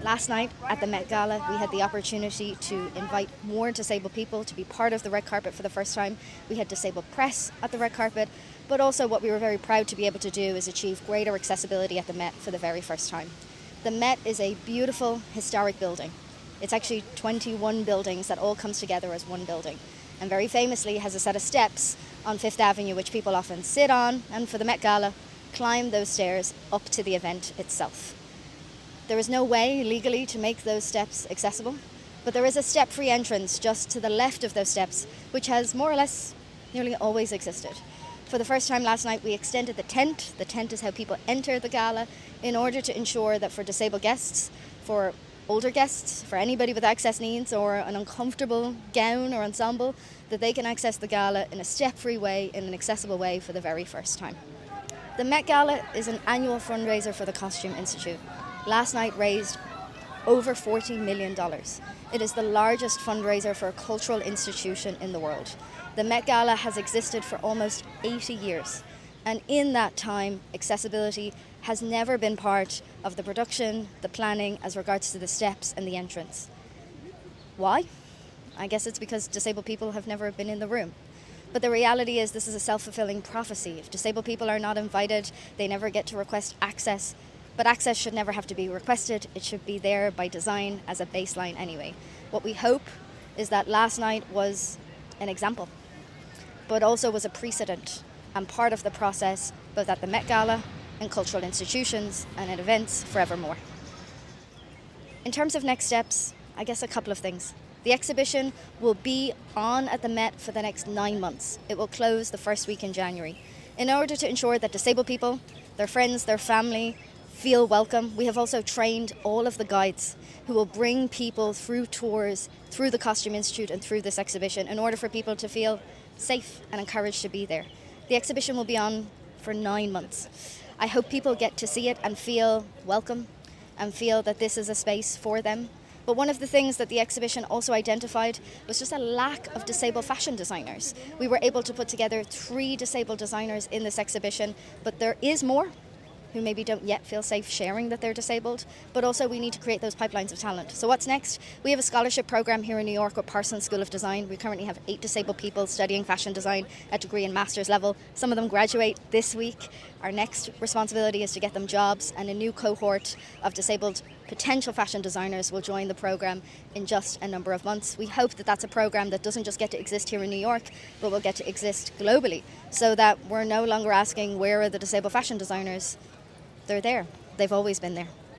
Last night at the Met Gala, we had the opportunity to invite more disabled people to be part of the red carpet for the first time. We had disabled press at the red carpet, but also what we were very proud to be able to do is achieve greater accessibility at the Met for the very first time. The Met is a beautiful, historic building. It's actually 21 buildings that all comes together as one building, and very famously has a set of steps on Fifth Avenue which people often sit on, and for the Met Gala, climb those stairs up to the event itself. There is no way legally to make those steps accessible, but there is a step-free entrance just to the left of those steps, which has more or less nearly always existed. For the first time last night, we extended the tent. The tent is how people enter the gala in order to ensure that for disabled guests, for older guests, for anybody with access needs or an uncomfortable gown or ensemble, that they can access the gala in a step-free way, in an accessible way for the very first time. The Met Gala is an annual fundraiser for the Costume Institute. Last night raised over $40 million. It is the largest fundraiser for a cultural institution in the world. The Met Gala has existed for almost 80 years, and in that time, accessibility has never been part of the production, the planning, as regards to the steps and the entrance. Why? I guess it's because disabled people have never been in the room. But the reality is this is a self-fulfilling prophecy. If disabled people are not invited, they never get to request access. But access should never have to be requested. It should be there by design as a baseline anyway. What we hope is that last night was an example, but also was a precedent and part of the process, both at the Met Gala and cultural institutions and at events forevermore. In terms of next steps, I guess a couple of things. The exhibition will be on at the Met for the next 9 months. It will close the first week in January. In order to ensure that disabled people, their friends, their family, feel welcome, we have also trained all of the guides who will bring people through tours, through the Costume Institute and through this exhibition in order for people to feel safe and encouraged to be there. The exhibition will be on for 9 months. I hope people get to see it and feel welcome and feel that this is a space for them. But one of the things that the exhibition also identified was just a lack of disabled fashion designers. We were able to put together 3 disabled designers in this exhibition, but there is more who maybe don't yet feel safe sharing that they're disabled, but also we need to create those pipelines of talent. So what's next? We have a scholarship program here in New York with Parsons School of Design. We currently have 8 disabled people studying fashion design at degree and master's level. Some of them graduate this week. Our next responsibility is to get them jobs, and a new cohort of disabled potential fashion designers will join the program in just a number of months. We hope that that's a program that doesn't just get to exist here in New York, but will get to exist globally, so that we're no longer asking where are the disabled fashion designers. They're there. They've always been there.